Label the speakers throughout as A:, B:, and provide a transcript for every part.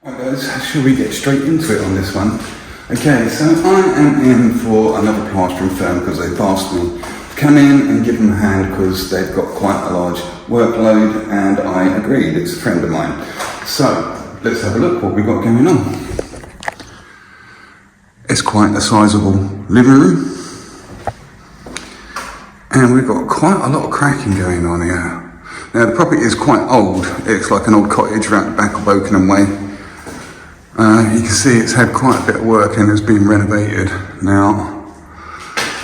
A: Alright guys, shall we get straight into it on this one? Okay, so I am in for another plastering firm because they've asked me to come in and give them a hand because they've got quite a large workload, and I agreed. It's a friend of mine. So let's have a look what we've got going on. It's quite a sizable living room, and we've got quite a lot of cracking going on here. Now the property is quite old. It's like an old cottage around the back of Wokingham Way. You can see it's had quite a bit of work and it's been renovated. Now,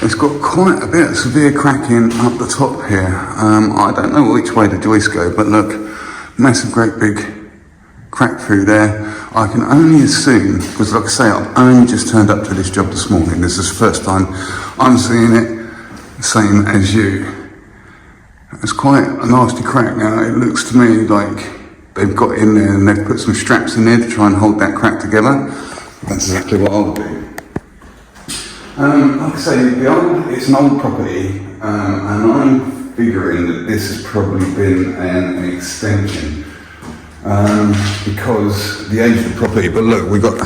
A: it's got quite a bit of severe cracking up the top here. I don't know which way the joists go, but look, massive great big crack through there. I can only assume, because like I say, I've only just turned up to this job this morning. This is the first time I'm seeing it, same as you. It's quite a nasty crack now. It looks to me like they've got in there and they've put some straps in there to try and hold that crack together. That's exactly what I'll do. Like I say, it's an old property, and I'm figuring that this has probably been an extension because the age of the property. But look,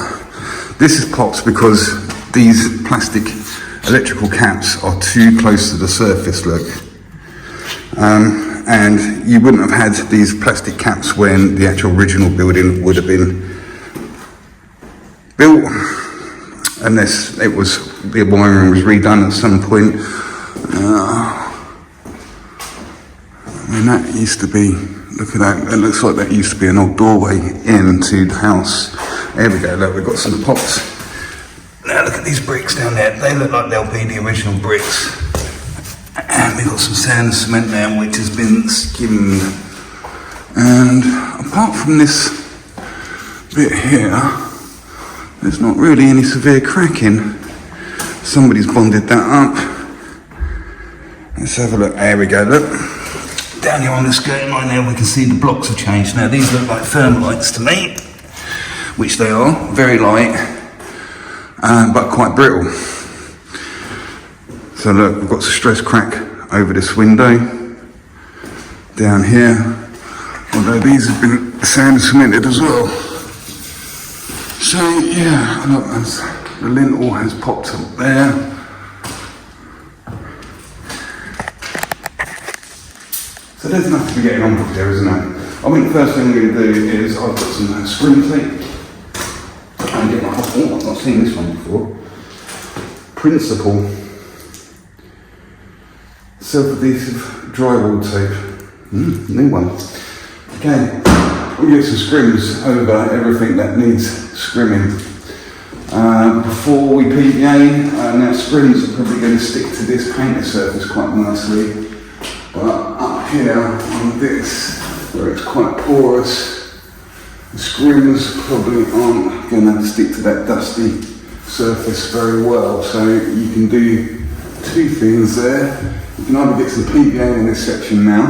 A: this is popped because these plastic electrical caps are too close to the surface, look. And you wouldn't have had these plastic caps when the actual original building would have been built, unless the wiring was redone at some point. I mean, that used to be, look at that, it looks like that used to be an old doorway into the house. There we go, look, we've got some pops. Now look at these bricks down there, they look like they'll be the original bricks. And we've got some sand and cement there which has been skimmed. And apart from this bit here, there's not really any severe cracking. Somebody's bonded that up. Let's have a look. There we go, look. Down here on the skirting line there we can see the blocks have changed. Now these look like thermalites to me, which they are, very light, but quite brittle. So look, we've got a stress crack over this window, down here, although these have been sand and cemented as well. So yeah, look, the lintel has popped up there. So there's enough to be getting on with here, isn't there? I think the first thing I'm going to do is I've got some scrim tape and get my hot. I've not seen this one before. Principle self-adhesive drywall tape. New one. Okay, we'll get some scrims over everything that needs scrimming. Before we PVA, now scrims are probably going to stick to this painted surface quite nicely. But up here on this, where it's quite porous, the scrims probably aren't going to stick to that dusty surface very well. So you can do two things there. You can either get some PVA in this section now,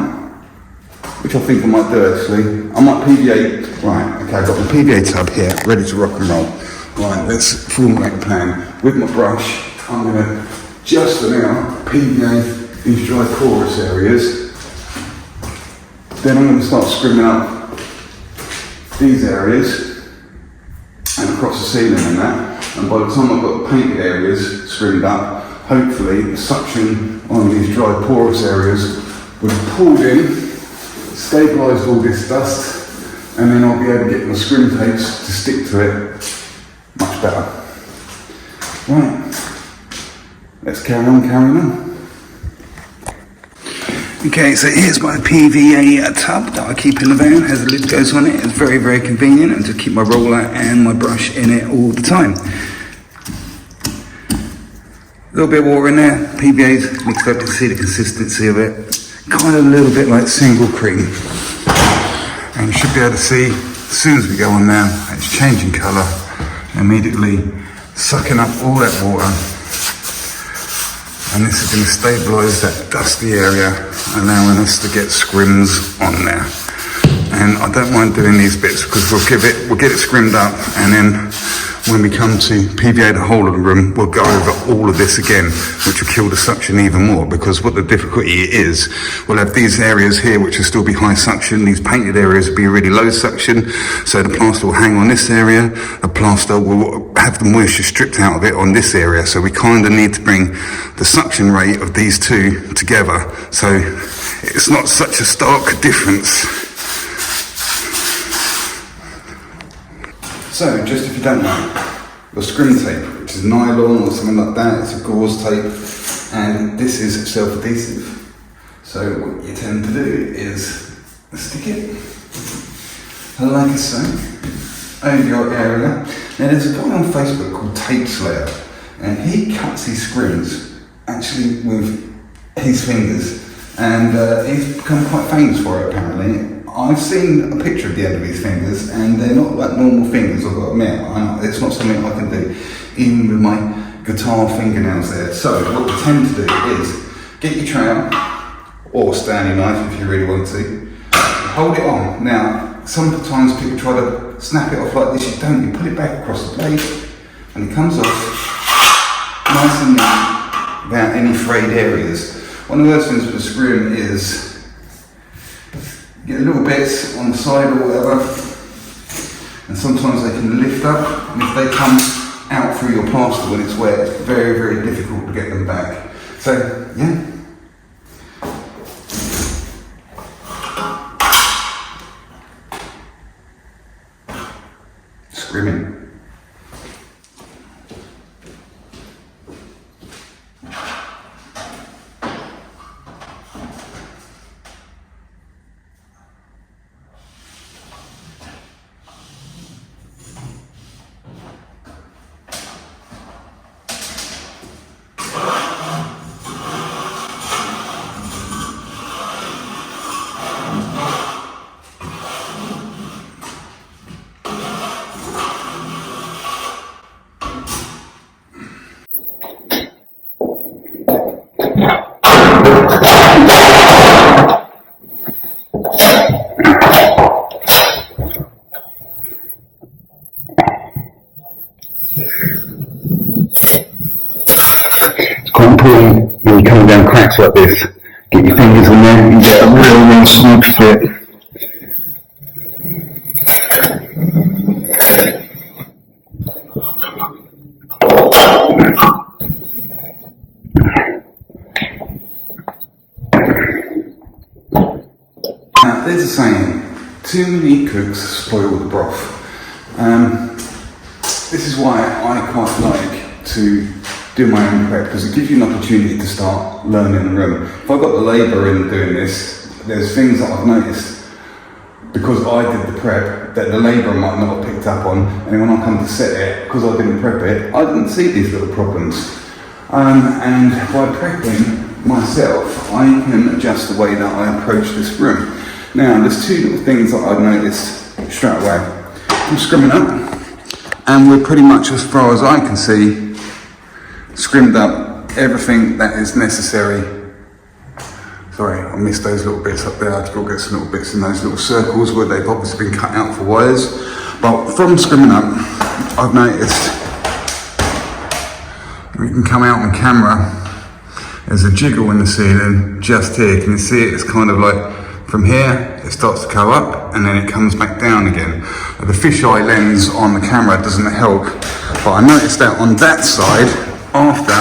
A: which I think I might do actually. I might PVA, right, okay, I've got the PVA tub here, ready to rock and roll. Right, let's formulate the plan. With my brush, I'm going to just for now PVA these dry porous areas. Then I'm going to start scrimming up these areas and across the ceiling and that. And by the time I've got the painted areas scrimmed up, hopefully the suction on these dry porous areas would have pulled in, stabilised all this dust, and then I'll be able to get my scrim tapes to stick to it much better. Right, let's carry on. Okay, so here's my PVA tub that I keep in the van, has a lid goes on it. It's very, very convenient, and to keep my roller and my brush in it all the time. A little bit of water in there, PVA's mixed up to see the consistency of it. Kind of a little bit like single cream. And you should be able to see, as soon as we go on now, it's changing colour, immediately sucking up all that water. And this is going to stabilise that dusty area, allowing us to get scrims on there. And I don't mind doing these bits because we'll get it scrimmed up, and then when we come to PVA the whole of the room, we'll go over all of this again, which will kill the suction even more, because what the difficulty is, we'll have these areas here which will still be high suction, these painted areas will be really low suction, so the plaster will hang on this area, the plaster will have the moisture stripped out of it on this area, so we kind of need to bring the suction rate of these two together, so it's not such a stark difference. So, just if you don't know, your scrim tape, which is nylon or something like that, it's a gauze tape, and this is self-adhesive. So what you tend to do is stick it, like so, over your area. Now there's a guy on Facebook called Tape Slayer, and he cuts his scrims actually with his fingers, and he's become quite famous for it apparently. I've seen a picture of the end of his fingers, and they're not like normal fingers, I've got to admit. It's not something I can do, even with my guitar fingernails there. So what we tend to do is get your tray out, or Stanley knife if you really want to, hold it on. Now, sometimes people try to snap it off like this, you don't, you put it back across the blade, and it comes off nice and neat, without any frayed areas. One of the worst things with the scrim is get little bits on the side or whatever, and sometimes they can lift up, and if they come out through your plaster when it's wet, it's very, very difficult to get them back. So, yeah. Scrimming. It's quite important when you're coming down cracks like this, get your fingers in there and get a real smooth fit. Now, there's a saying, too many cooks spoil the broth. This is why I quite like to do my own prep, because it gives you an opportunity to start learning the room. If I've got the labour in doing this, there's things that I've noticed because I did the prep that the labour might not have picked up on, and when I come to set it, because I didn't prep it, I didn't see these little problems. And by prepping myself, I can adjust the way that I approach this room. Now, there's two little things that I've noticed straight away. I'm scrimming up, and we're pretty much, as far as I can see, scrimmed up everything that is necessary. Sorry, I missed those little bits up there. I've got to get some little bits in those little circles where they've obviously been cut out for wires. But from scrimming up, I've noticed we can come out on camera. There's a jiggle in the ceiling just here. Can you see it? It's kind of like from here, it starts to go up and then it comes back down again. The fisheye lens on the camera doesn't help, but I noticed that on that side. After,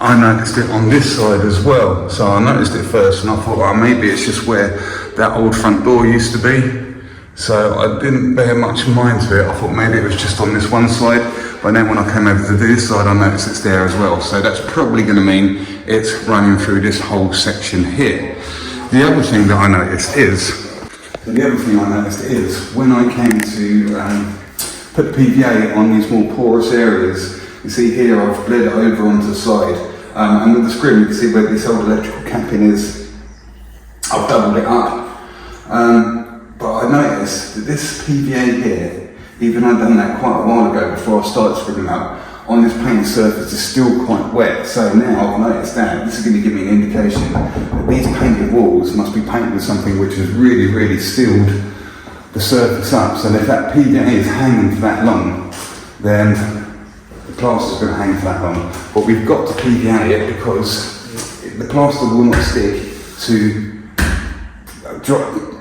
A: I noticed it on this side as well. So I noticed it first and I thought, well, maybe it's just where that old front door used to be. So I didn't bear much mind to it. I thought maybe it was just on this one side. But then when I came over to this side, I noticed it's there as well. So that's probably going to mean it's running through this whole section here. The other thing that I noticed is, when I came to put PVA on these more porous areas, you see here I've bled it over onto the side, and with the scrim you can see where this old electrical capping is. I've doubled it up, but I noticed that this PVA here, even I'd done that quite a while ago before I started scrimming up, on this painted surface is still quite wet. So now I've noticed that this is going to give me an indication that these painted walls must be painted with something which has really, really sealed the surface up. So if that PVA is hanging for that long, then the plaster's going to hang for that long. But we've got to PVA it because the plaster will not stick to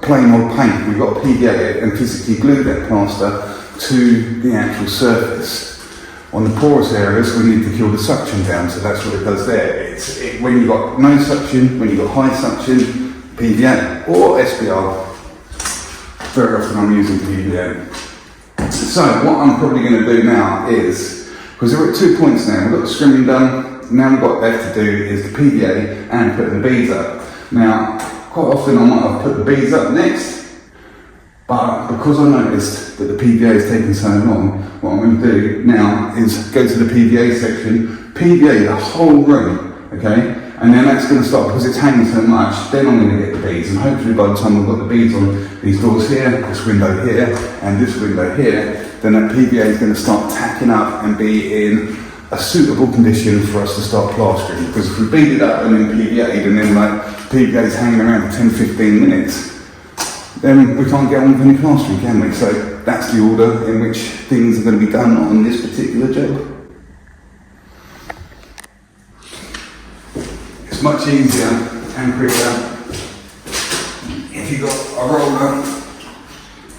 A: plain old paint. We've got to PVA it and physically glue that plaster to the actual surface. On the porous areas, we need to kill the suction down, so that's what it does there. When you've got no suction, when you've got high suction, PVA or SBR. Very often I'm using PVA. So what I'm probably going to do now is, because we're at 2 points now, we've got the scrimming done, now we've got left to do is the PVA and putting the beads up. Now, quite often I might have put the beads up next, but because I noticed that the PVA is taking so long, what I'm going to do now is go to the PVA section, PVA the whole room, okay? And then that's going to stop, because it's hanging so much, then I'm going to get the beads. And hopefully by the time I've got the beads on these doors here, this window here, and this window here, then that PVA is going to start tacking up and be in a suitable condition for us to start plastering. Because if we beat it up and then PVA'd, and then like PVA is hanging around for 10-15 minutes, then we can't get on with any plastering, can we? So that's the order in which things are going to be done on this particular job. It's much easier and quicker if you've got a roller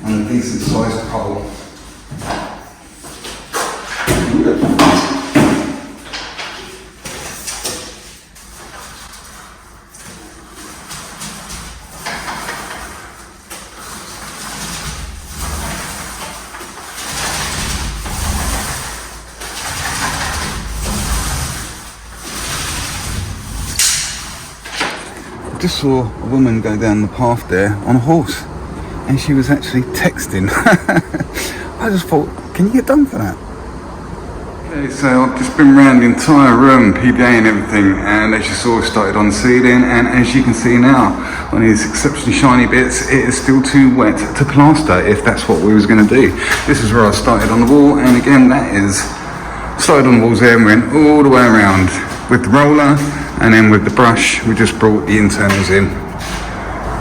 A: and a decent sized pole. I just saw a woman go down the path there on a horse, and she was actually texting. I just thought, can you get done for that? Okay, so I've just been around the entire room, PVA and everything, and as you saw, I started on sealing, and as you can see now, on these exceptionally shiny bits, it is still too wet to plaster if that's what we was going to do. This is where I started on the wall, and again, that is started on the walls there and went all the way around with the roller. And then with the brush, we just brought the internals in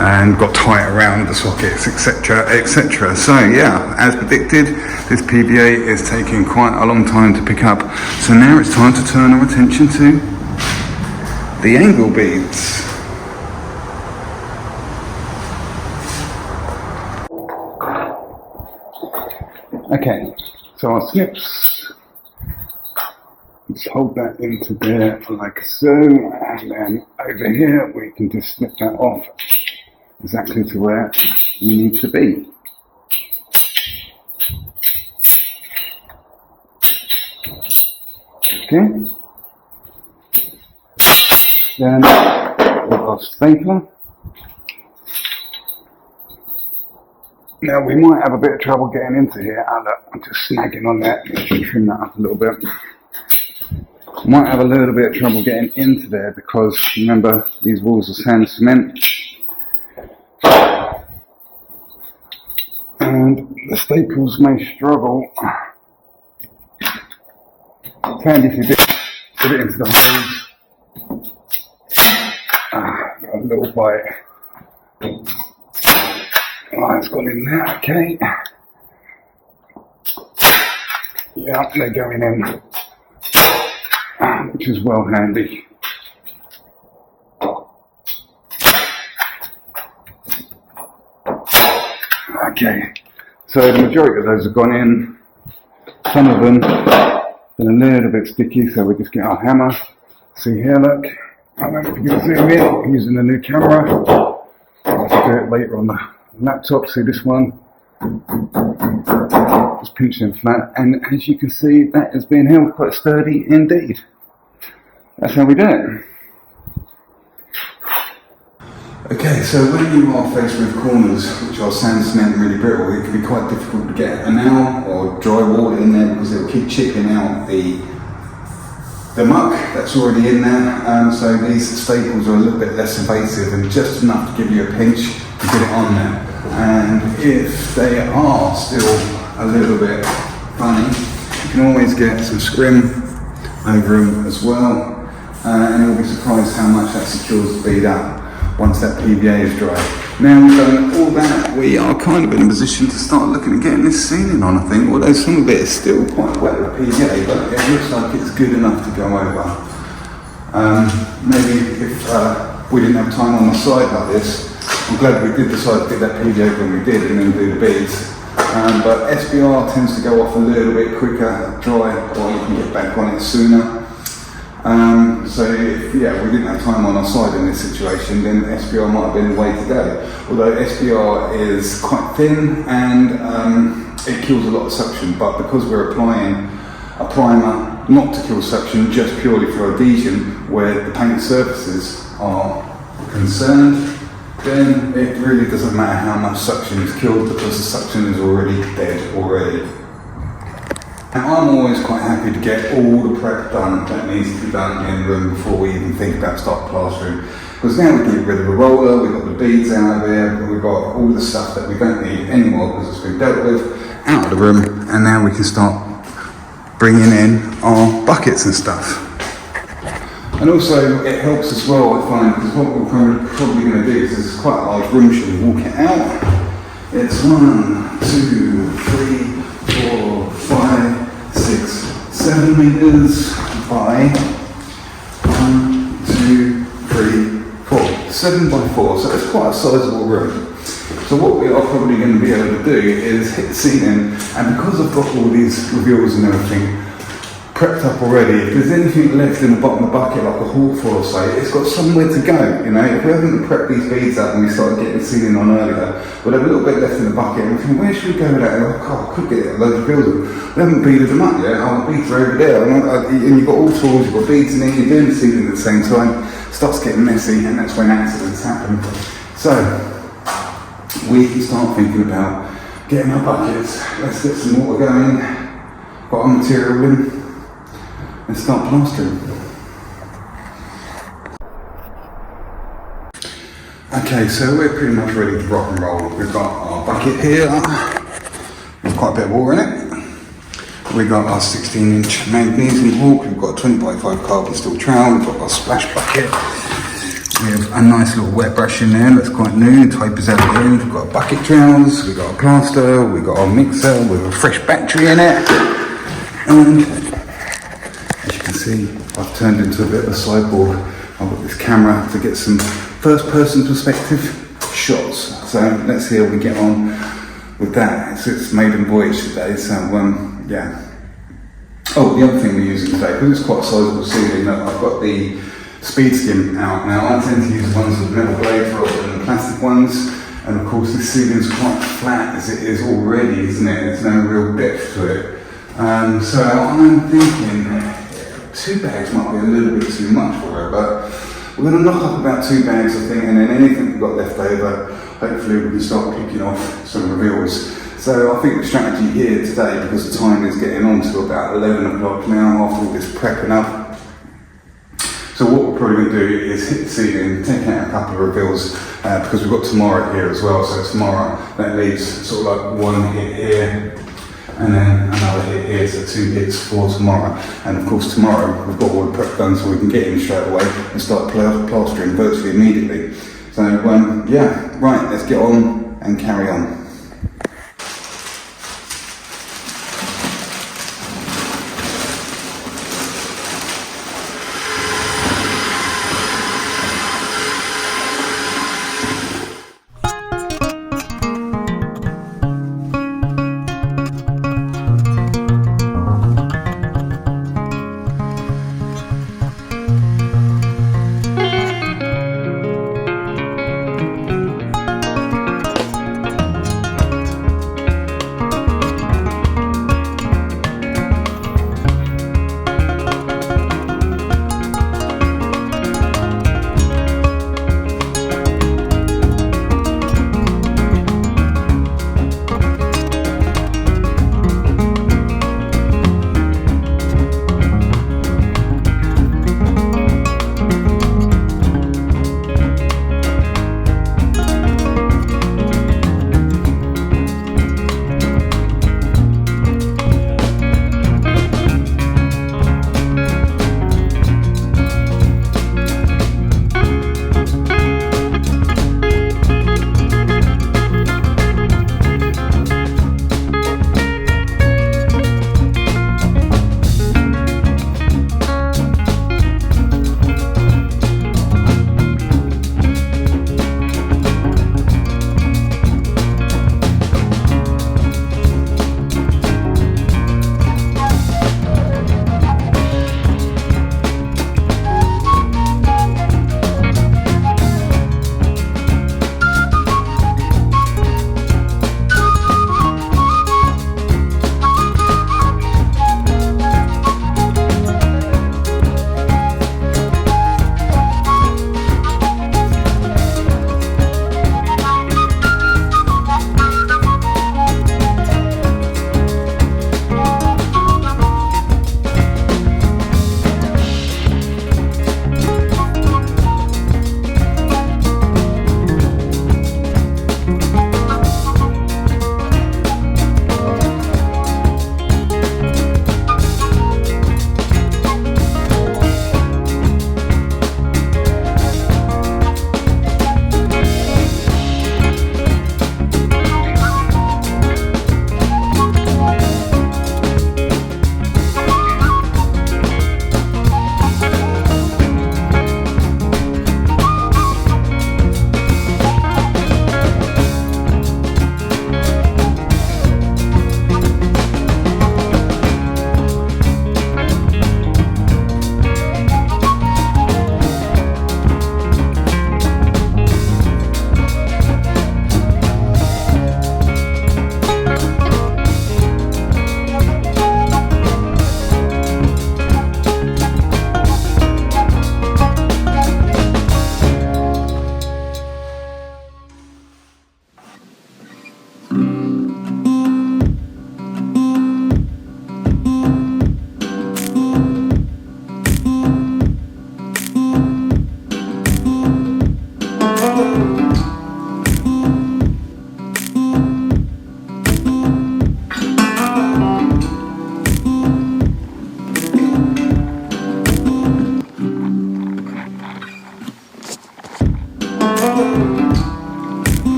A: and got tight around the sockets, etc, etc. So yeah, as predicted, this PVA is taking quite a long time to pick up. So now it's time to turn our attention to the angle beads. Okay, so our snips. Just hold that into there like so, and then over here we can just snip that off exactly to where we need to be. Okay. Then we've got a stapler. Now we might have a bit of trouble getting into here. I'm just snagging on that. Trim that up a little bit. Might have a little bit of trouble getting into there because remember these walls are sand cement and the staples may struggle. It's handy if you put it into the holes. Got a little bite. It's gone in there, okay. Yeah, they're going in. Which is well handy. Okay, so the majority of those have gone in. Some of them are a little bit sticky, so we just get our hammer. See here, look. I don't know if you can zoom in. I'm using the new camera. I'll do it later on the laptop. See this one. Just pinch them flat, and as you can see, that is being held quite sturdy indeed. That's how we do it. Okay, so when you are faced with corners which are sand, cement and really brittle, it can be quite difficult to get a nail or drywall in there because it will keep chipping out the muck that's already in there. So these staples are a little bit less invasive and just enough to give you a pinch to get it on there. And if they are still a little bit funny, you can always get some scrim over them as well. And you'll be surprised how much that secures the bead up once that PVA is dry. Now we've done all that, we are kind of in a position to start looking at getting this ceiling on, I think, although some of it is still quite wet with PVA, but it looks like it's good enough to go over. Maybe if we didn't have time on the side like this, I'm glad we did decide to get that PVA when we did and then do the beads. But SBR tends to go off a little bit quicker, dry, or you can get back on it sooner. So if we didn't have time on our side in this situation, then SBR might have been the way to go. Although SBR is quite thin and it kills a lot of suction, but because we're applying a primer not to kill suction, just purely for adhesion, where the paint surfaces are concerned, then it really doesn't matter how much suction is killed because the suction is already dead already. And I'm always quite happy to get all the prep done that needs to be done in the room before we even think about start plastering. Because now we get rid of the roller, we've got the beads out of there, we've got all the stuff that we don't need anymore because it's been dealt with out of the room, and now we can start bringing in our buckets and stuff. And also it helps as well, I find, because what we're probably going to do is this is quite a large room, should we walk it out? It's 1, 2, 3, 4, 5, 6, 7 meters by 1, 2, 3, 4. 7 by 4, so it's quite a sizable room. So what we are probably going to be able to do is hit the ceiling, and because I've got all these reveals and everything prepped up already, if there's anything left in the bottom of the bucket, like a hawthorn or say, it's got somewhere to go, you know. If we haven't prepped these beads up and we started getting the ceiling on earlier, we'll have a little bit left in the bucket and we think, where should we go with that? And we're like, oh, I could get loads of beads. We haven't beaded them up yet, oh, the beads are over there. And you've got all tools, you've got beads in there, you're doing the ceiling at the same time, it starts getting messy, and that's when accidents happen. So, we can start thinking about getting our buckets. Let's get some water going, got our material in, and start plastering. Okay, so we're pretty much ready to rock and roll. We've got our bucket here with quite a bit of water in it. We've got our 16-inch magnesium hook, we've got a 20 by 5 carbon steel trowel, we've got our splash bucket. We have a nice little wet brush in there that's quite new, the type is out of the end. We've got bucket trowels, we've got a plaster, we've got our mixer with a fresh battery in it. And as you can see, I've turned into a bit of a cyborg. I've got this camera to get some first person perspective shots. So let's see how we get on with that. It's maiden voyage today, so yeah. Oh, the other thing we're using today, because it's quite a sizable ceiling, I've got the speed skim out now. I tend to use ones with metal blades rather than the plastic ones, and of course this ceiling's quite flat as it is already, isn't it? There's no real depth to it. So I'm thinking 2 bags might be a little bit too much for her, but we're going to knock up about 2 bags, I think, and then anything we've got left over, hopefully we can start picking off some reveals. So I think the strategy here today, because the time is getting on to about 11 o'clock now after all this prepping up. So what we're probably going to do is hit the ceiling, take out a couple of reveals, because we've got tomorrow here as well. So tomorrow that leaves sort of like 1 hit here, and then another hit here, so 2 hits for tomorrow. And of course tomorrow we've got all the prep done so we can get in straight away and start plastering virtually immediately. So yeah, right, let's get on and carry on.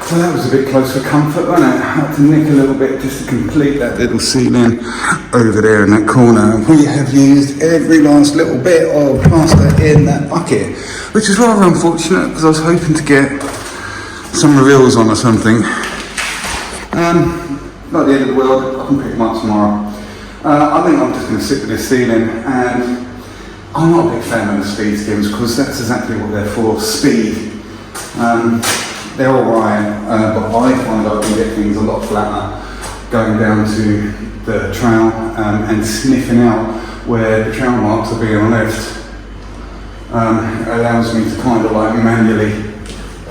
A: So that was a bit close for comfort, wasn't it? I had to nick a little bit just to complete that little ceiling over there in that corner. And we have used every last little bit of plaster in that bucket, which is rather unfortunate because I was hoping to get some reveals on or something. Not the end of the world, I can pick them up tomorrow. I think I'm just going to sit with this ceiling, and I'm not a big fan of the speed skims because that's exactly what they're for, speed. They're alright, but I find I can get things a lot flatter going down to the trail and sniffing out where the trail marks are being left. It allows me to kind of like manually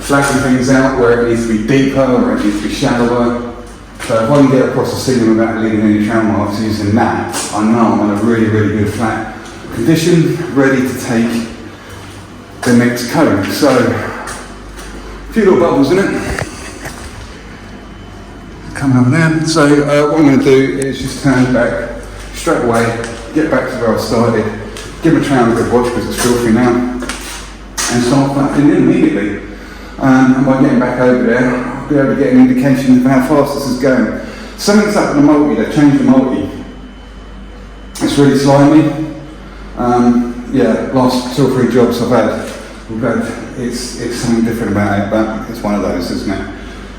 A: flatten things out where it needs to be deeper or it needs to be shallower. So if I can get across the ceiling without leaving any trail marks using that, I know I'm in a really, really good flat condition, ready to take the next coat. So, a few little bubbles in it. Coming over there. So what I'm going to do is just turn back straight away, get back to where I started, give my trail a good wash because it's filthy now, and start flattening in immediately. And by getting back over there, I'll be able to get an indication of how fast this is going. Something's up with the multi, they've changed the multi. It's really slimy. Yeah, last 2 or 3 jobs I've had, it's something different about it, but it's one of those, isn't it?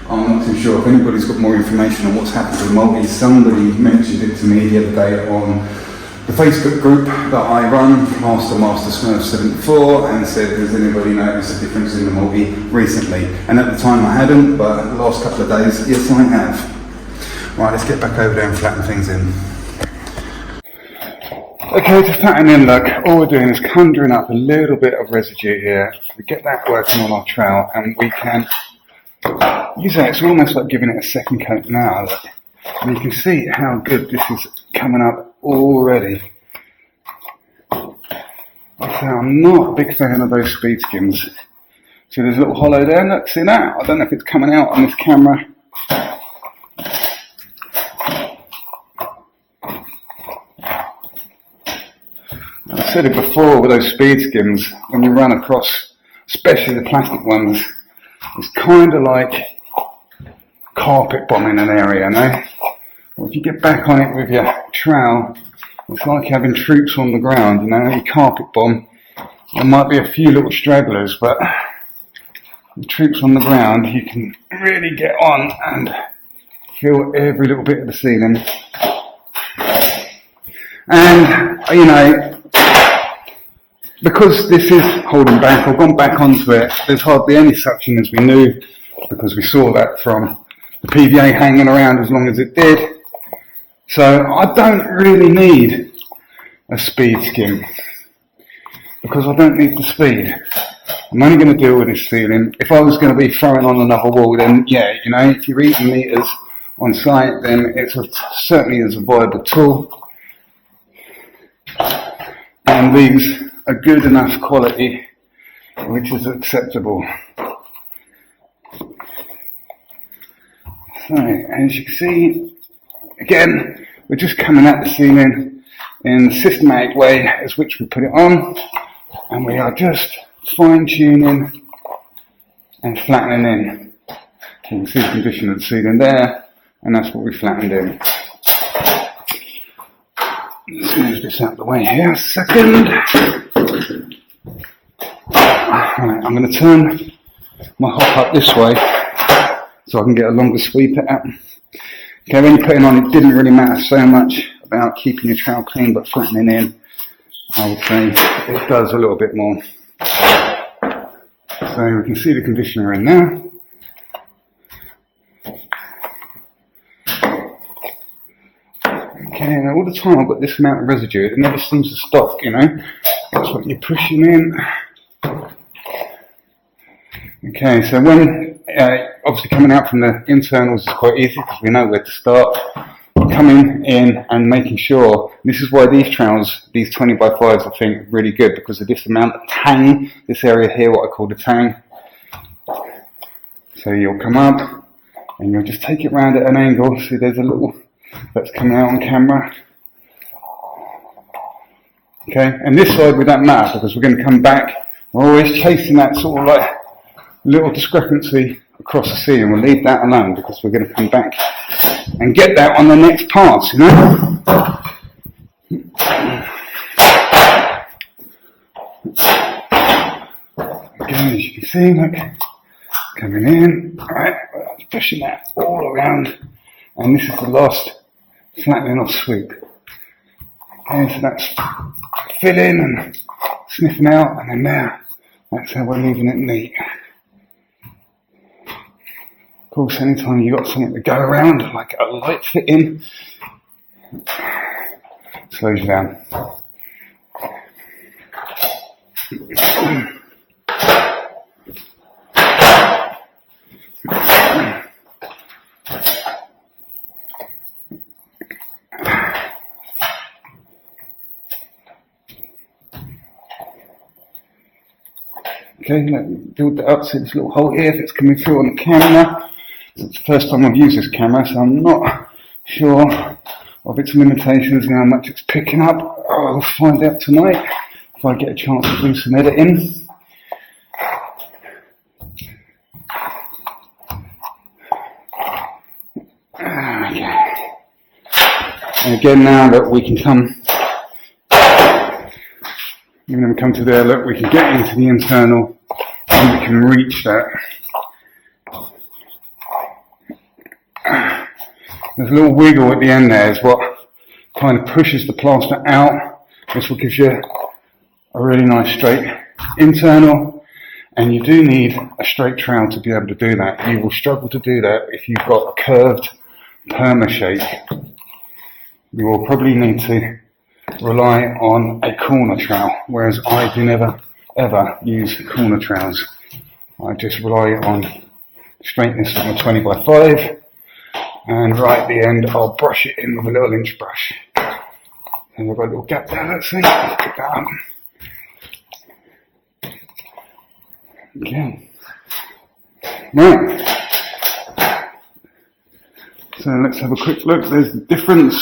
A: I'm not too sure if anybody's got more information on what's happened to the multi. Somebody mentioned it to me the other day on the Facebook group that I run, Master Smurf 74, and said, does anybody notice a difference in the multi recently? And at the time I hadn't, but the last couple of days, yes I have. Right, let's get back over there and flatten things in. Okay, to flatten in, look, all we're doing is conjuring up a little bit of residue here. We get that working on our trowel and we can use that. It's almost like giving it a second coat now, look. And you can see how good this is coming up already. So I'm not a big fan of those speed skims. See there's a little hollow there, look, see that? I don't know if it's coming out on this camera. I said it before with those speed skims, when you run across, especially the plastic ones, it's kind of like carpet bombing an area, no? Well, if you get back on it with your trowel, it's like having troops on the ground, you know, you carpet bomb. There might be a few little stragglers, but the troops on the ground, you can really get on and feel every little bit of the ceiling. And, you know, because this is holding back, I've gone back onto it, there's hardly any suction as we knew, because we saw that from the PVA hanging around as long as it did. So I don't really need a speed skim, because I don't need the speed. I'm only going to deal with this ceiling. If I was going to be throwing on another wall, then yeah, you know, if you're eating meters on site, then it's certainly is a viable tool. And these are good enough quality, which is acceptable. So, as you can see, again, we're just coming at the ceiling in the systematic way as which we put it on, and we are just fine-tuning and flattening in. You can see the condition of the ceiling there, and that's what we flattened in. Let's move this out of the way here a second. Right, I'm going to turn my hop up this way so I can get a longer sweep at it. Okay, when you're putting on, it didn't really matter so much about keeping your trowel clean, but flattening in, I would say it does a little bit more. So we can see the condition we're in now. Okay, now all the time I've got this amount of residue, it never seems to stop, you know. That's what you're pushing in. Okay, so when, obviously coming out from the internals is quite easy because we know where to start. Coming in and making sure, this is why these trowels, these 20x5s I think are really good, because of this amount of tang, this area here, what I call the tang. So you'll come up and you'll just take it round at an angle. See there's a little that's coming out on camera. Okay, and this side we don't matter because we're going to come back. We're always chasing that sort of like little discrepancy across the sea, and we'll leave that alone because we're going to come back and get that on the next pass, you know. Again, as you can see, look, coming in, alright, pushing that all around, and this is the last flattening off sweep. Okay, so that's filling and sniffing out, and then there, that's how we're leaving it neat. Of course, anytime you've got something to go around, like a light fitting, slows you down. Okay, let me build that up, see this little hole here that's coming through on the camera. It's the first time I've used this camera, so I'm not sure of its limitations and how much it's picking up. I'll find out tonight if I get a chance to do some editing. Okay. And again, now that we can come, even when we come to there, look, we can get into the internal and we can reach that. There's a little wiggle at the end there is what kind of pushes the plaster out. This will give you a really nice straight internal, and you do need a straight trowel to be able to do that. You will struggle to do that if you've got a curved perma shape. You will probably need to rely on a corner trowel, whereas I do never ever use corner trowels. I just rely on straightness of my 20 by 5, and right at the end I'll brush it in with a little inch brush. And we've got a little gap there, let's see, let's pick that up. Okay. Right. So let's have a quick look, there's the difference.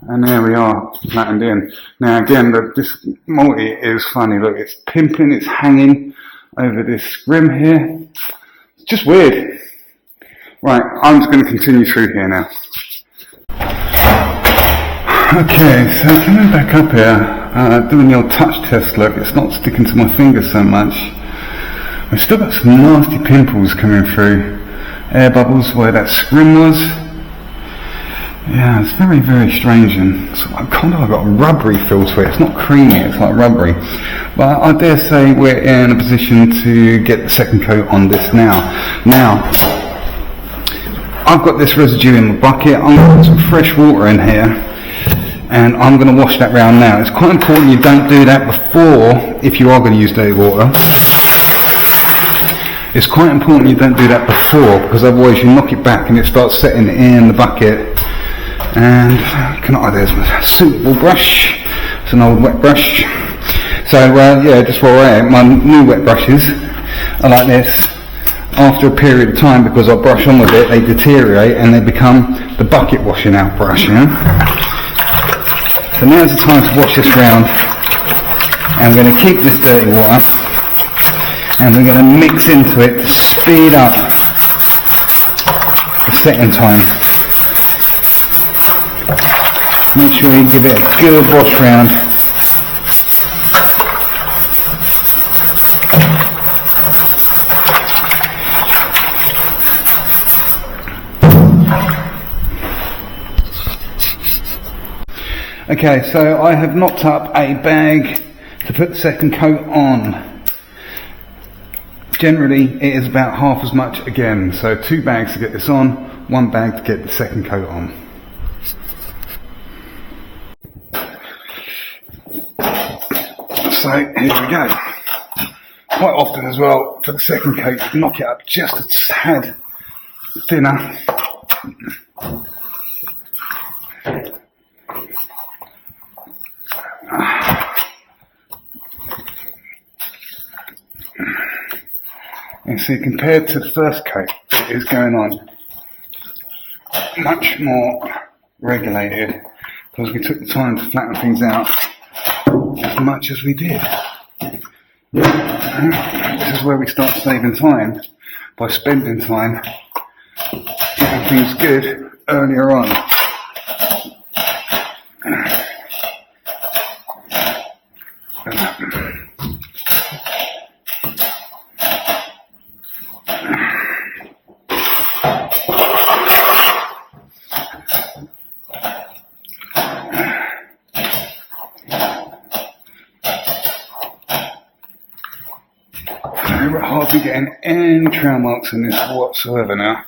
A: And there we are, flattened in. Now again, this multi is funny, look, it's pimping, it's hanging over this scrim here. It's just weird. Right, I'm just going to continue through here now. Okay, so coming back up here, doing the old touch test, look, it's not sticking to my fingers so much. I've still got some nasty pimples coming through. Air bubbles where that scrim was. Yeah, it's very, very strange, and it's kind of got a rubbery feel to it. It's not creamy, it's like rubbery. But I dare say we're in a position to get the second coat on this now. Now, I've got this residue in the bucket. I'm going to put some fresh water in here, and I'm going to wash that round now. It's quite important you don't do that before, if you are going to use dirty water. It's quite important you don't do that before, because otherwise you knock it back and it starts setting in the bucket. And there's my suitable brush. It's an old wet brush. So yeah, just while we're at it, my new wet brushes are like this. After a period of time, because I brush on with it, they deteriorate and they become the bucket washing out brush, you know? So now's the time to wash this round. And we're going to keep this dirty water and we're going to mix into it to speed up the setting time. Make sure you give it a good wash round. Okay, so I have knocked up a bag to put the second coat on. Generally it is about half as much again, so 2 bags to get this on, 1 bag to get the second coat on. So here we go. Quite often as well, for the second coat, you knock it up just a tad thinner. And see, compared to the first coat, it is going on much more regulated, because we took the time to flatten things out as much as we did. This is where we start saving time, by spending time getting things good earlier on. We're hardly getting any trail marks in this whatsoever now.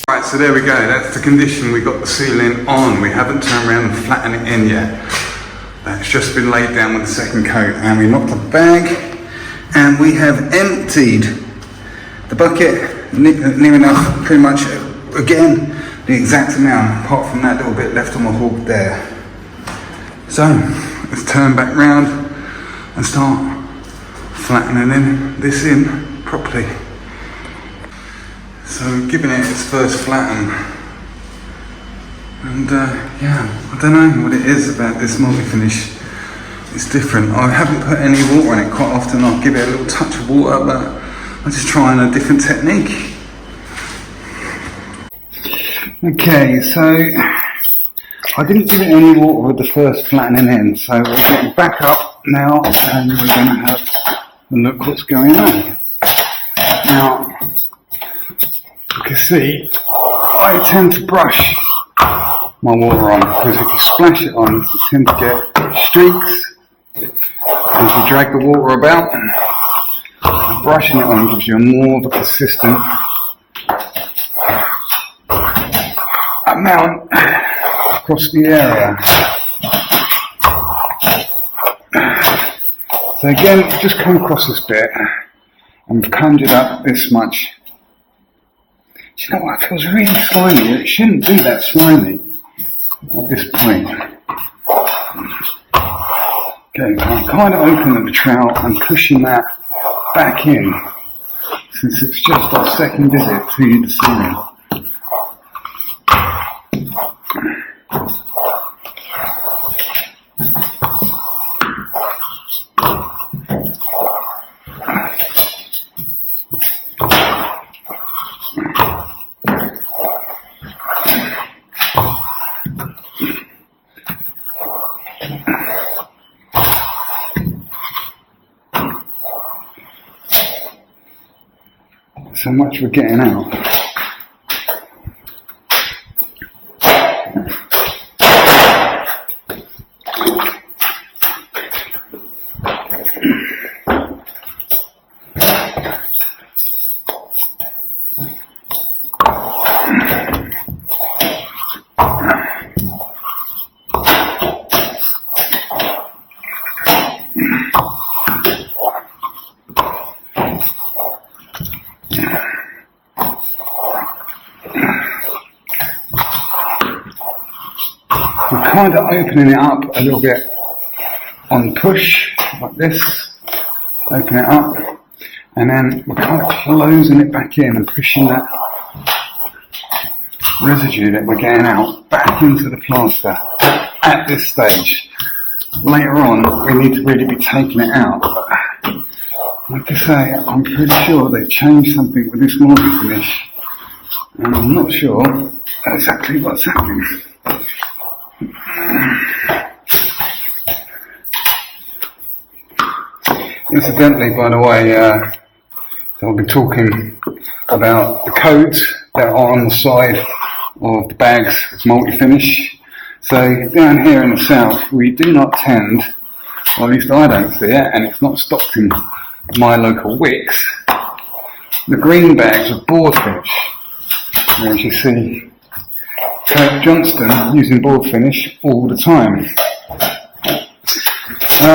A: Right, so there we go, that's the condition we got the ceiling on. We haven't turned around and flattened it in yet. That's just been laid down with the second coat, and we knocked the bag and we have emptied the bucket near enough, pretty much again the exact amount, apart from that little bit left on the hook there. So let's turn back round and start flattening this in properly. So giving it its first flatten, and yeah, I don't know what it is about this multi-finish. It's different. I haven't put any water in it. Quite often I'll give it a little touch of water, but I'm just trying a different technique. Okay, so I didn't give it any water with the first flattening in, so we're getting back up now and we're going to have a look what's going on. Now, you can see I tend to brush my water on, because if you splash it on you tend to get streaks as you drag the water about. And brushing it on gives you a more of a consistent amount across the area. So again, just come across this bit and we've conjured up this much. Do you know what, it feels really slimy. It shouldn't be that slimy at this point. Okay, so I'm kind of opening the trowel and pushing that back in, since it's just our second visit to the ceiling. So much we're getting out. We're kind of opening it up a little bit on push, like this. Open it up, and then we're kind of closing it back in and pushing that residue that we're getting out back into the plaster at this stage. Later on, we need to really be taking it out. But like I say, I'm pretty sure they've changed something with this multi-finish, and I'm not sure exactly what's happening. Incidentally, by the way, so I've been talking about the codes that are on the side of the bags. It's multi-finish. So down here in the south, we do not tend, or at least I don't see it, and it's not stocked in my local wicks, the green bags of board finish. As you see, Kurt Johnston using board finish all the time. I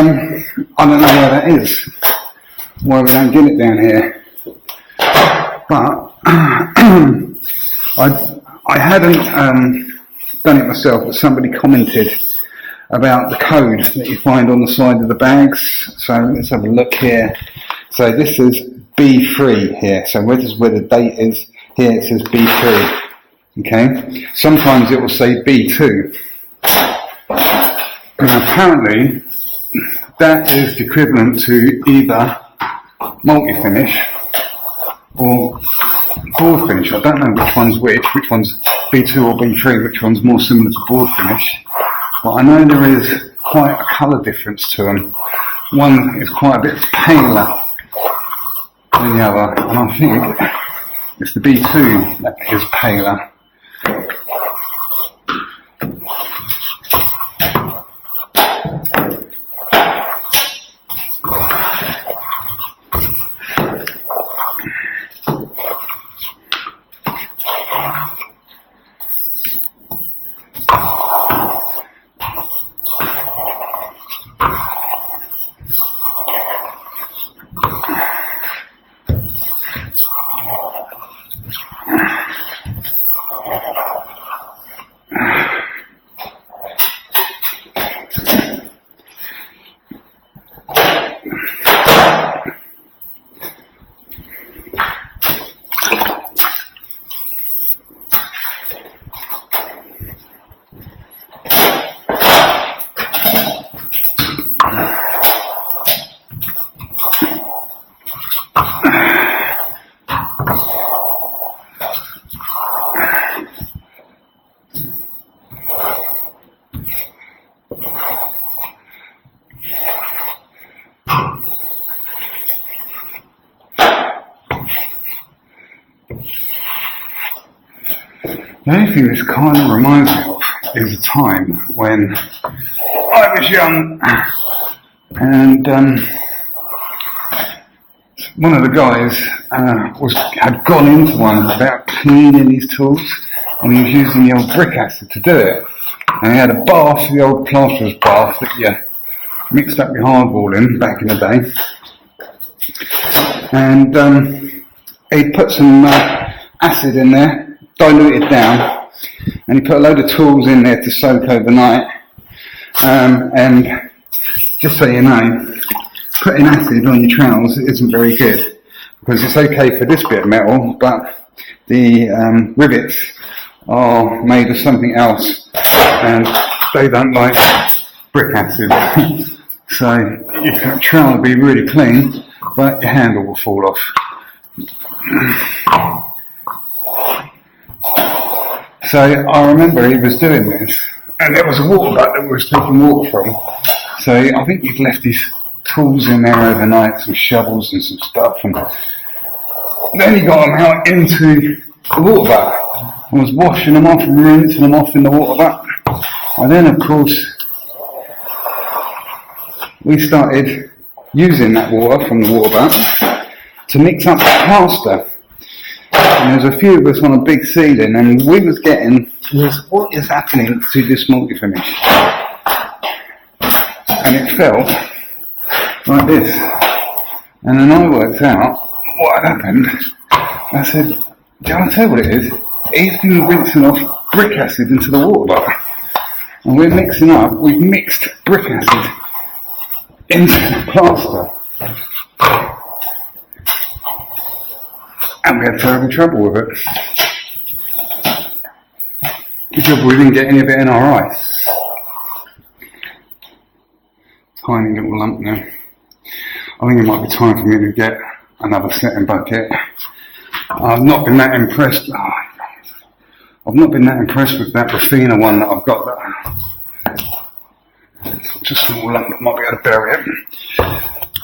A: don't know where that is, why we don't get it down here, but I hadn't done it myself, but somebody commented about the code that you find on the side of the bags. So let's have a look here. So this is B3 here, so where the date is, here it says B3, okay? Sometimes it will say B2. And apparently that is the equivalent to either multi-finish or board finish. I don't know which one's which one's B2 or B3, which one's more similar to board finish, but I know there is quite a colour difference to them. One is quite a bit paler than the other, and I think it's the B2 that is paler. The only thing this kind of reminds me of is a time when I was young and one of the guys had gone into one about cleaning his tools, and he was using the old brick acid to do it. And he had a bath, the old plasterer's bath that you mixed up your hardball in back in the day. And he put some acid in there, diluted down, and he put a load of tools in there to soak overnight. And just so you know, putting acid on your trowels isn't very good, because it's okay for this bit of metal, but the rivets are made of something else, and they don't like brick acid. So your trowel will be really clean, but your handle will fall off. So I remember he was doing this, and there was a water butt that we was taking water from. So I think he'd left his tools in there overnight, some shovels and some stuff, and then he got them out into the water butt and was washing them off and rinsing them off in the water butt. And then of course we started using that water from the water butt to mix up the plaster. And there's a few of us on a big ceiling, and we was getting this, what is happening to this multi-finish? And it felt like this. And then I worked out what had happened. I said, do you want to tell what it is? He's been rinsing off brick acid into the water butt. And we're mixing up, we've mixed brick acid into the plaster. And we had terrible trouble with it. Good job we didn't get any of it in our eye. Tiny little lump now. I think it might be time for me to get another setting bucket. I've not been that impressed. I've not been that impressed with that Rafina one that I've got. It's just a small lump that might be able to bury it.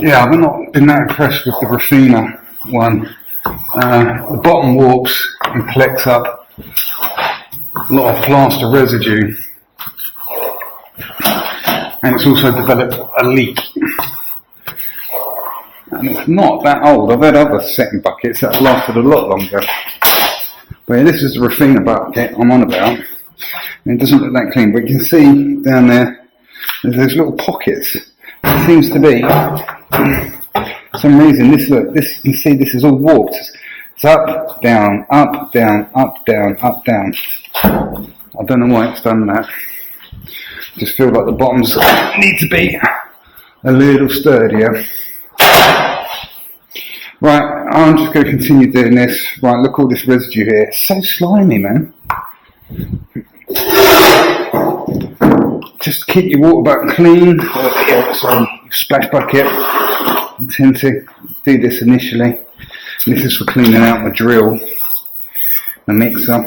A: Yeah, I've not been that impressed with the Rafina one. The bottom warps and collects up a lot of plaster residue, and it's also developed a leak. And it's not that old. I've had other setting buckets that have lasted a lot longer. But yeah, this is the Rafina bucket I'm on about. And it doesn't look that clean, but you can see down there, there's those little pockets. It seems to be, for some reason, this you can see this is all warped. It's up, down, up, down, up, down, up, down. I don't know why it's done that. Just feel like the bottoms need to be a little sturdier. Right, I'm just going to continue doing this. Right, look all this residue here. It's so slimy, man. Just keep your water bucket clean. Sorry, splash bucket. I tend to do this initially. This is for cleaning out the drill, the mixer.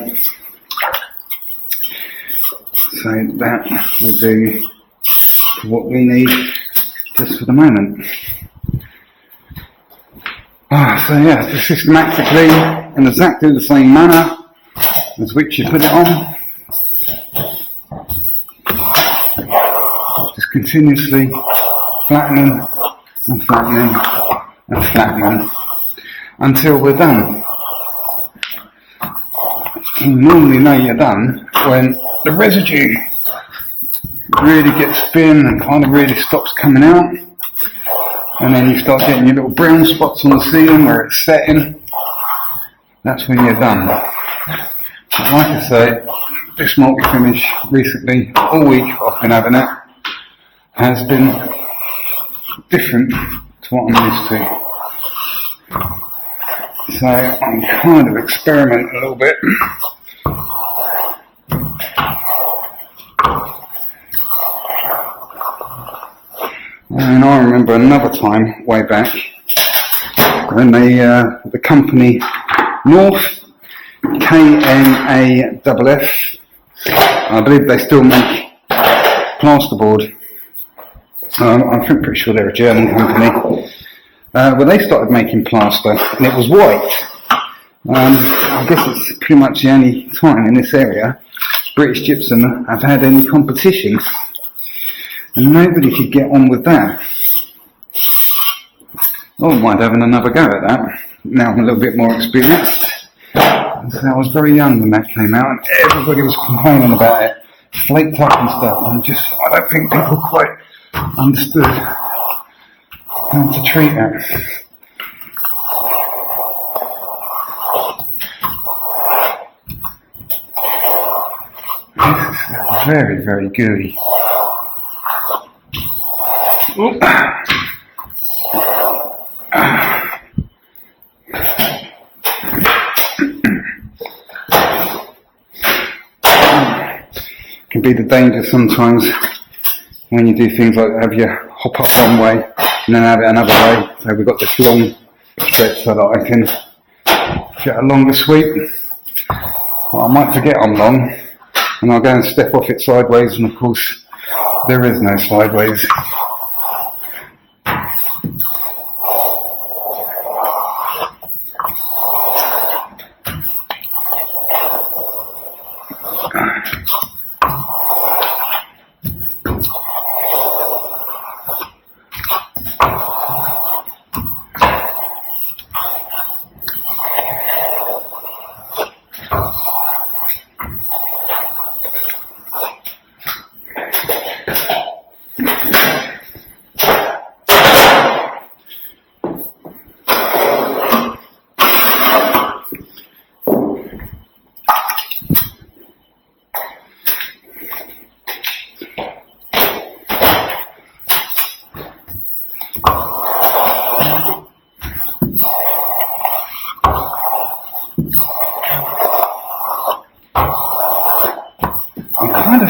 A: So that will do what we need just for the moment. So yeah, just systematically in exactly the same manner as which you put it on. Just continuously flattening and flattening and flattening until we're done. You normally know you're done when the residue really gets thin and kind of really stops coming out, and then you start getting your little brown spots on the ceiling where it's setting. That's when you're done. But like I say, this multi-finish recently, all week I've been having it, has been different to what I'm used to. So I'm kind of experimenting a little bit. And I remember another time way back when the company North KNAFF, I believe they still make plasterboard. I'm pretty sure they're a German company. Well, they started making plaster, and it was white. I guess it's pretty much the only time in this area British Gypsum have had any competition, and nobody could get on with that. I wouldn't mind having another go at that. Now I'm a little bit more experienced. So I was very young when that came out, and everybody was complaining about it, flaked up and stuff, and I don't think people quite understood how to treat it. This is very, very gooey. Oop. Can be the danger sometimes when you do things like have you hop up one way and then have it another way. So we've got this long stretch so that I can get a longer sweep. Well, I might forget I'm long and I'll go and step off it sideways, and of course there is no sideways.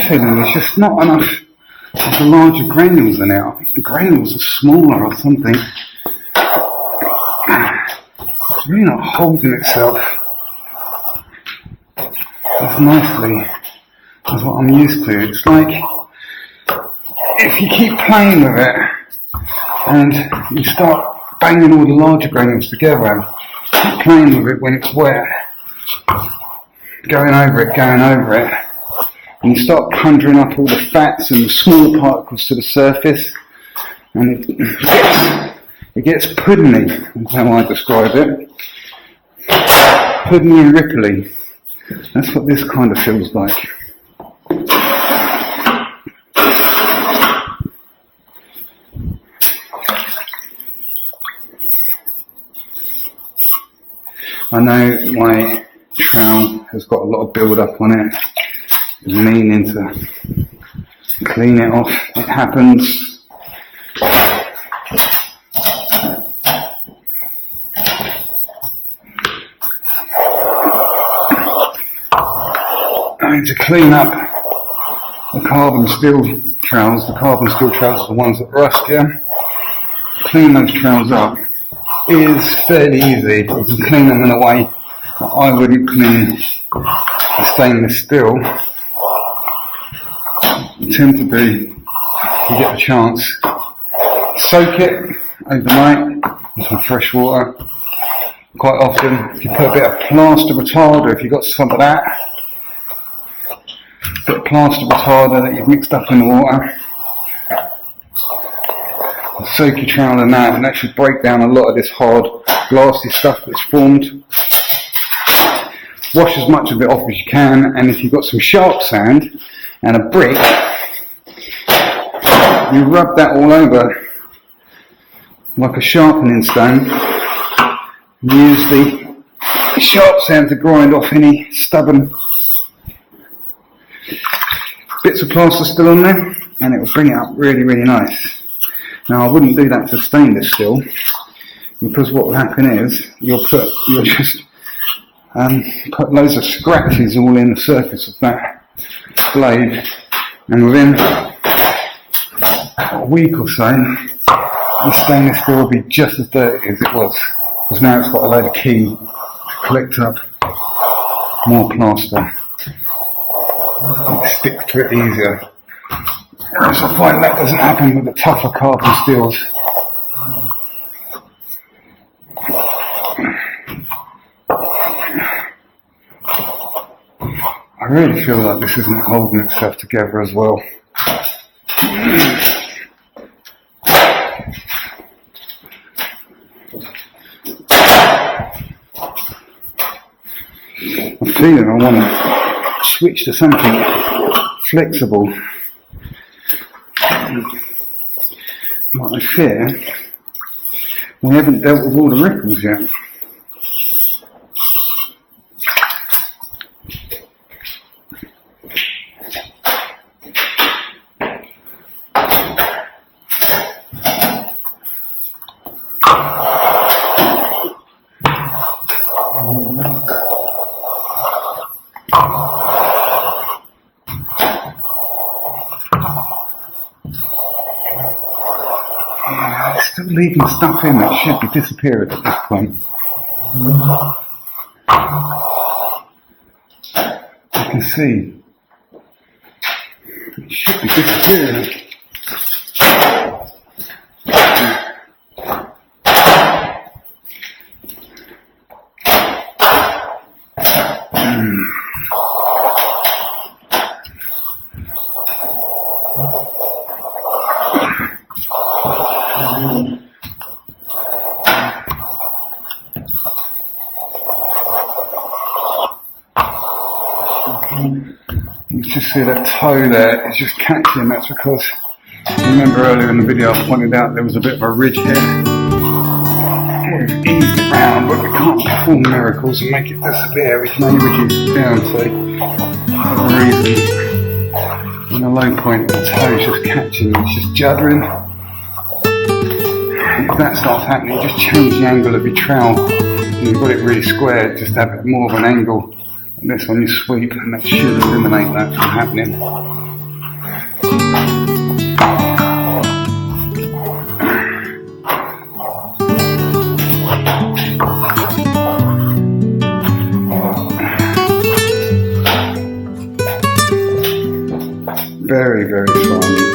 A: Feeling there's just not enough of the larger granules in it. I think the granules are smaller or something. It's really not holding itself as nicely as what I'm used to. It's like if you keep playing with it and you start banging all the larger granules together and keep playing with it when it's wet, going over it, and you start conjuring up all the fats and the smaller particles to the surface, and it gets puddingy, is how I describe it. Puddingy and ripply. That's what this kind of feels like. I know my trowel has got a lot of build up on it. I'm meaning to clean it off. It happens. I need to clean up the carbon steel trowels. The carbon steel trowels are the ones that rust, yeah? Clean those trowels up is fairly easy. You can clean them in a way that I wouldn't clean a stainless steel. You tend to do, if you get the chance, soak it overnight with some fresh water. Quite often, if you put a bit of plaster retarder, if you've got some of that, a bit of plaster retarder that you've mixed up in the water, soak your trowel in that, and that should break down a lot of this hard glassy stuff that's formed. Wash as much of it off as you can, and if you've got some sharp sand and a brick, you rub that all over like a sharpening stone. Use the sharp sand to grind off any stubborn bits of plaster still on there, and it will bring it up really, really nice. Now I wouldn't do that to stainless steel, because what will happen is you'll just put loads of scratches all in the surface of that blade, and within a week or so the stainless steel will be just as dirty as it was, because now it's got a load of key to collect up more plaster. It sticks to it easier. Whereas I find that doesn't happen with the tougher carbon steels. I really feel like this isn't holding itself together as well. I'm feeling I want to switch to something flexible. What I fear, we haven't dealt with all the ripples yet. Still leaving stuff in that should be disappearing at this point. You can see it should be disappearing. You just see that toe there, it's just catching. That's because, remember earlier in the video I pointed out there was a bit of a ridge here. We've eased it round, but we can't perform miracles and make it disappear. We can only reduce it down to a reason. And the low point, the toe is just catching, it's just juddering. If that starts happening, just change the angle of your trowel. And you've got it really square, just have it more of an angle. This on your sweep, and that should eliminate that from happening. Very, very slimy.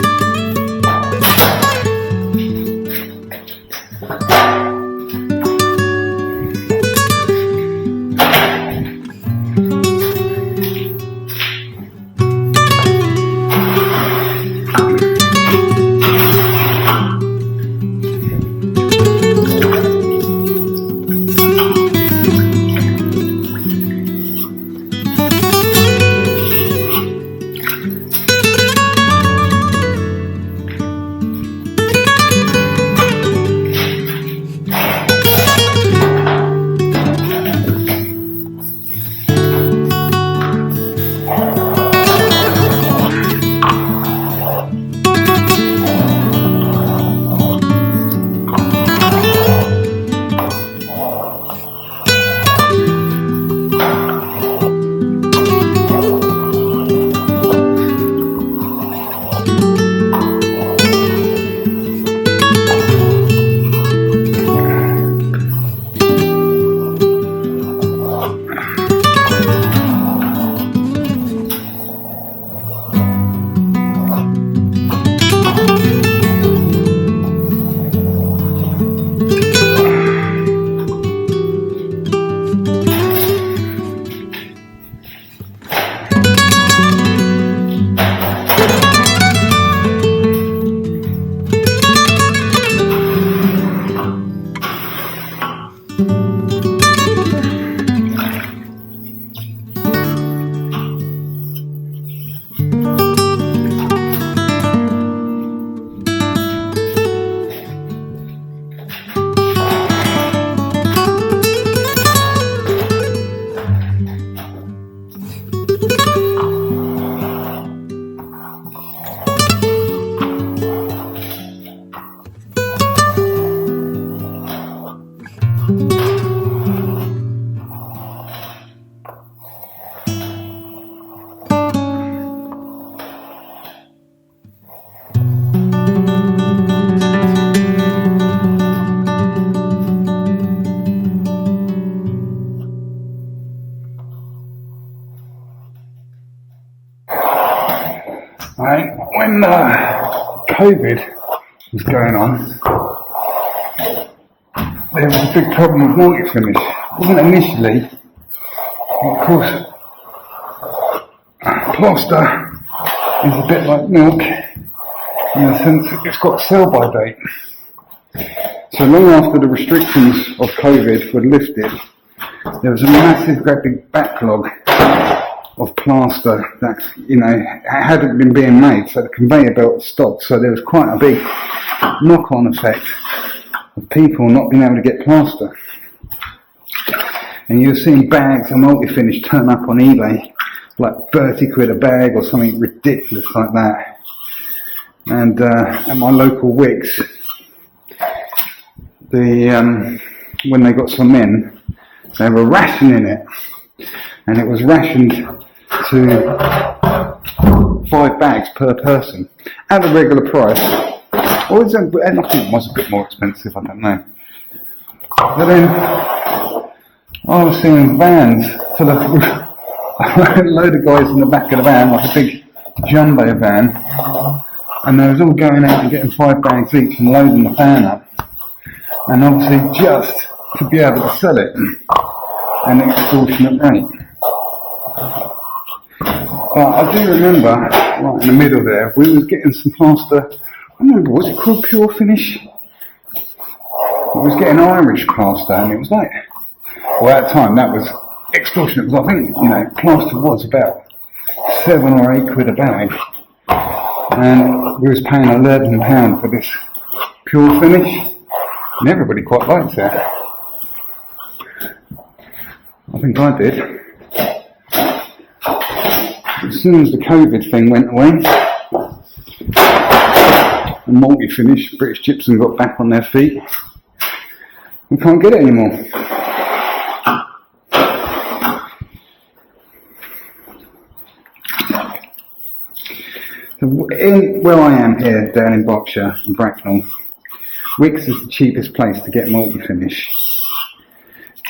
A: Right, when COVID was going on, there was a big problem with multi-finish. It wasn't initially, of course, plaster is a bit like milk in the sense that it's got a sell-by date. So long after the restrictions of COVID were lifted, there was a massive, great big backlog of plaster that, hadn't been being made, so the conveyor belt stopped. So there was quite a big knock-on effect of people not being able to get plaster. And you're seeing bags of multi-finish turn up on eBay, like 30 quid a bag or something ridiculous like that. And at my local Wicks, when they got some in, they were rationing it, and it was rationed to 5 bags per person at the regular price. Or I think it was a bit more expensive, I don't know. But then I was seeing vans full of a load of guys in the back of the van, like a big jumbo van, and they was all going out and getting 5 bags each and loading the van up, and obviously just to be able to sell it at an extortionate rate. But I do remember, right in the middle there, we was getting some plaster. I remember, was it called Pure Finish? It was getting Irish plaster, and it was like, well, at the time that was extortionate, because I think, plaster was about 7 or 8 quid a bag, and we was paying £11 for this Pure Finish, and everybody quite liked that. I think I did. As soon as the COVID thing went away, and multi-finish, British Gypsum got back on their feet, we can't get it anymore. So where I am here, down in Berkshire, in Bracknell, Wicks is the cheapest place to get multi-finish.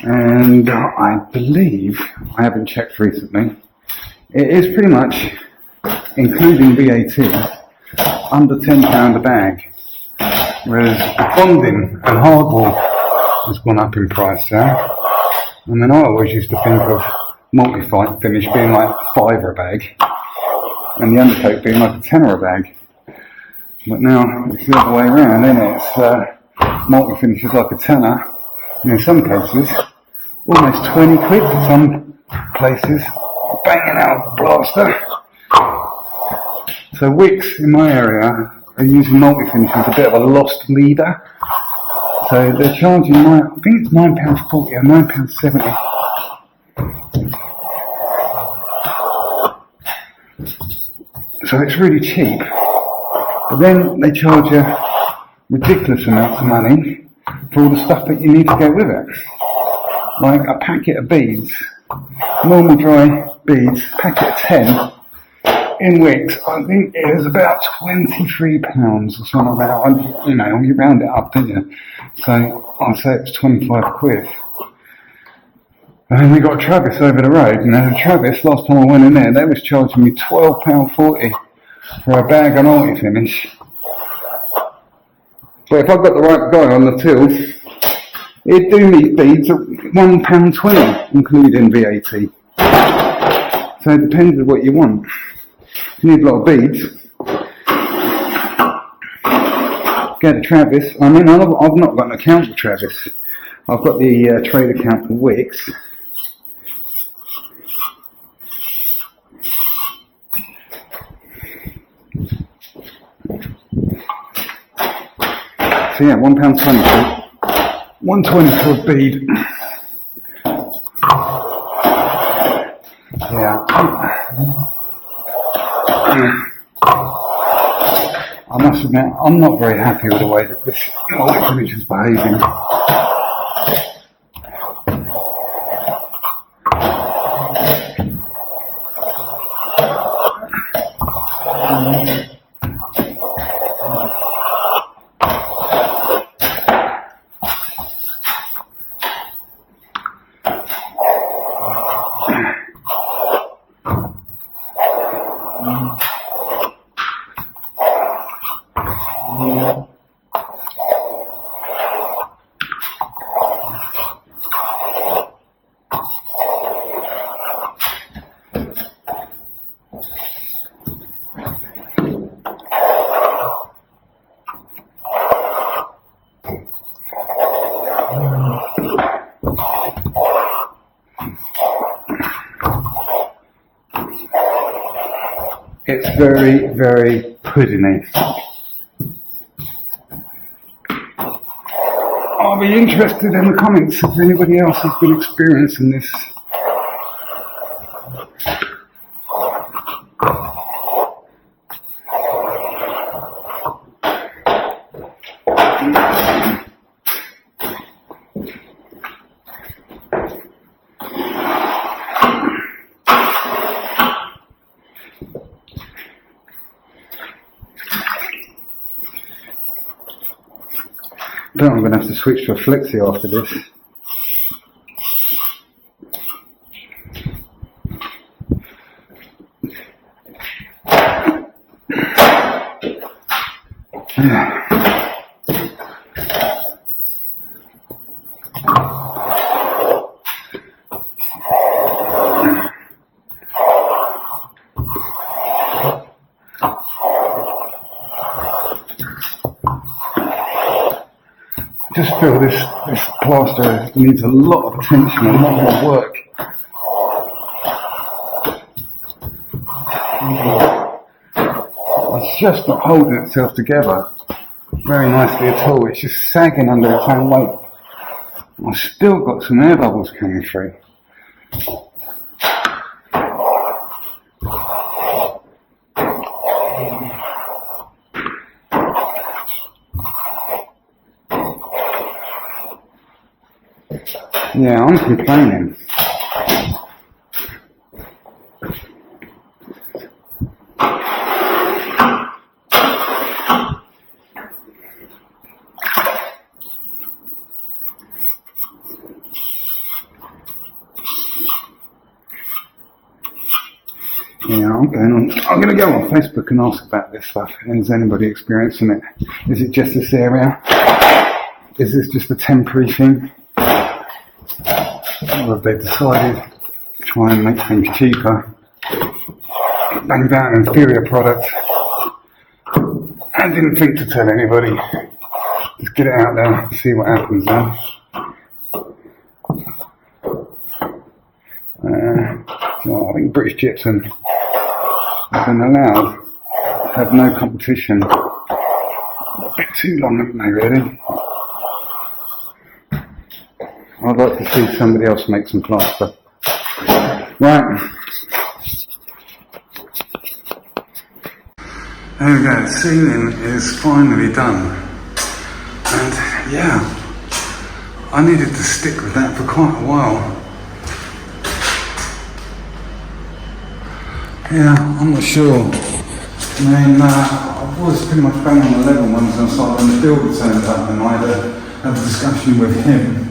A: And I believe, I haven't checked recently, it is pretty much, including VAT, under £10 a bag. Whereas bonding and hardwall has gone up in price now. And then I always used to think of multi-fight finish being like £5 a bag, and the undercoat being like a £10 a bag. But now it's the other way around, isn't it? It's multi-finish is like a tenner, and in some cases almost 20 quid for some places, banging out plaster. So Wicks in my area are using multi-finish as a bit of a lost leader. So they're charging, I think it's £9.40 or £9.70. So it's really cheap. But then they charge you ridiculous amounts of money for all the stuff that you need to go with it. Like a packet of beads, normal dry beads, packet of 10, in Wicks, I think it is about £23 or something like that. You round it up, don't you? So I'd say it's 25 quid. And then we got Travis over the road, Travis, last time I went in there, they was charging me £12.40 for a bag of multi-finish. But if I got the right guy on the till, he'd do me beads at £1.20, including VAT. So it depends on what you want. You need a lot of beads. Go to Travis. I've not got an account with Travis. I've got the trade account for Wicks. So yeah, £1.20. £1.20 for a bead. Yeah. I must admit, I'm not very happy with the way that this multi-finish is behaving. It's very, very puddingy. I'll be interested in the comments if anybody else has been experiencing this. I think I'm going to have to switch to a flexi after this. I just feel this plaster needs a lot of attention, a lot more work. It's just not holding itself together very nicely at all. It's just sagging under its own weight. I've still got some air bubbles coming through. Yeah, I'm complaining. Yeah, I'm going to go on Facebook and ask about this stuff. Is anybody experiencing it? Is it just this area? Is this just a temporary thing? Or have they decided to try and make things cheaper, bang down an inferior product, and didn't think to tell anybody? Just get it out there and see what happens then. I think British Gypsum have been allowed to have no competition. A bit too long, haven't they, really? I'd like to see somebody else make some plaster. Right. There we go, the ceiling is finally done. And yeah, I needed to stick with that for quite a while. Yeah, I'm not sure. I mean, I was pretty much bang on the level once I started when the builder turned up and I had a discussion with him.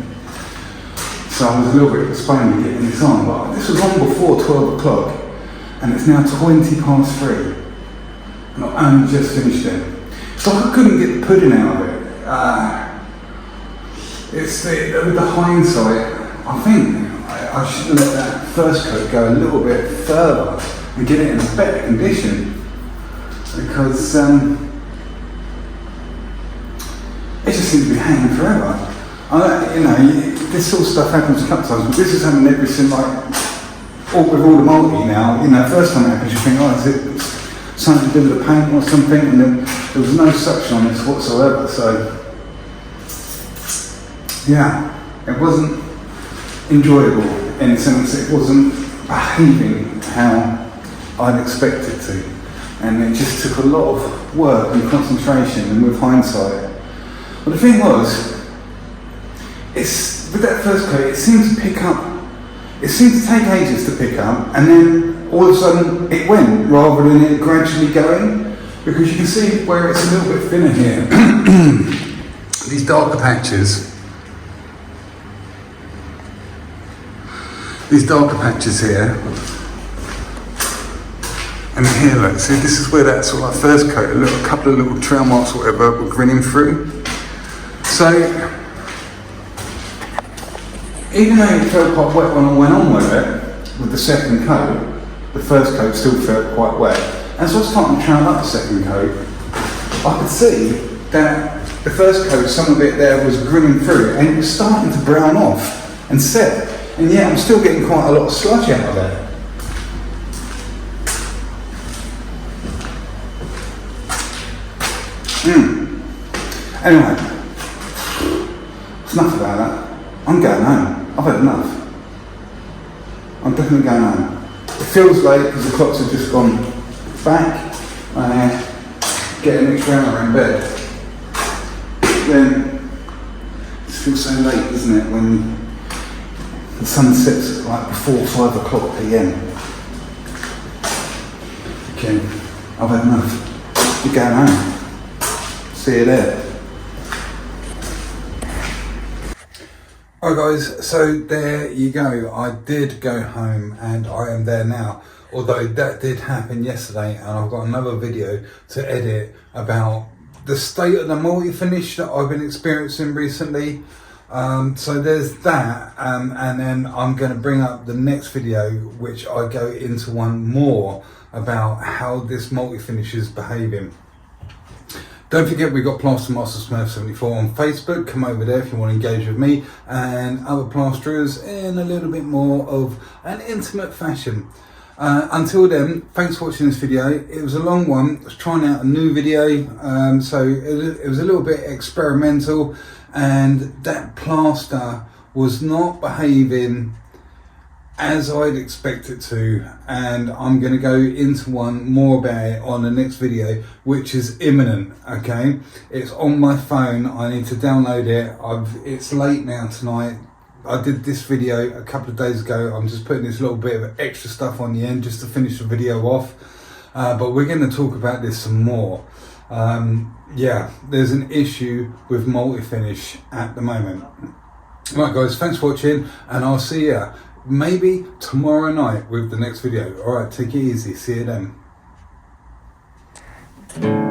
A: So I was a little bit explaining getting this on, but this was on before 12 o'clock and it's now 20 past 3 and I've only just finished it. So I couldn't get the pudding out of it. It's with the hindsight, I think I should have let that first coat go a little bit further and get it in a better condition because it just seems to be hanging forever. This sort of stuff happens a couple of times, but this is happening everything with all the multi now. First time it happens you think, is it something to do with the paint or something, and then there was no suction on this whatsoever, so yeah, it wasn't enjoyable in the sense it wasn't behaving how I'd expect it to, and it just took a lot of work and concentration, and with hindsight. But the thing was, with that first coat, it seemed to pick up, it seemed to take ages to pick up, and then all of a sudden it went, rather than it gradually going, because you can see where it's a little bit thinner here. These darker patches. Here, and here, look, see, this is where that sort of first coat, a couple of little trail marks or whatever were grinning through. So, even though it felt quite wet when I went on with it, with the second coat, the first coat still felt quite wet. As I was starting to trail up the second coat, I could see that the first coat, some of it there was grinning through, and it was starting to brown off and set. And yet I'm still getting quite a lot of sludge out of it. Anyway, it's enough about that. I'm going home. I've had enough. I'm definitely going home. It feels late because the clocks have just gone back. I get an extra hour in bed. Then it feels so late, doesn't it, when the sun sets like before 5 o'clock PM. Okay, I've had enough. You're going home. See you there. Alright guys, so there you go. I did go home and I am there now. Although that did happen yesterday, and I've got another video to edit about the state of the multi-finish that I've been experiencing recently. So there's that, and then I'm going to bring up the next video which I go into one more about how this multi-finish is behaving. Don't forget, we've got Plaster Master Smurf 74 on Facebook. Come over there if you want to engage with me and other plasterers in a little bit more of an intimate fashion. Until then, thanks for watching this video. It was a long one. I was trying out a new video, so it was a little bit experimental, and that plaster was not behaving as I'd expect it to, and I'm going to go into one more about it on the next video, which is imminent. Okay, it's on my phone. I need to download it. It's late now tonight. I did this video a couple of days ago. I'm just putting this little bit of extra stuff on the end just to finish the video off, but we're going to talk about this some more. Yeah, there's an issue with multi-finish at the moment. Right guys, thanks for watching, and I'll see you maybe tomorrow night with the next video. Alright, take it easy. See you then.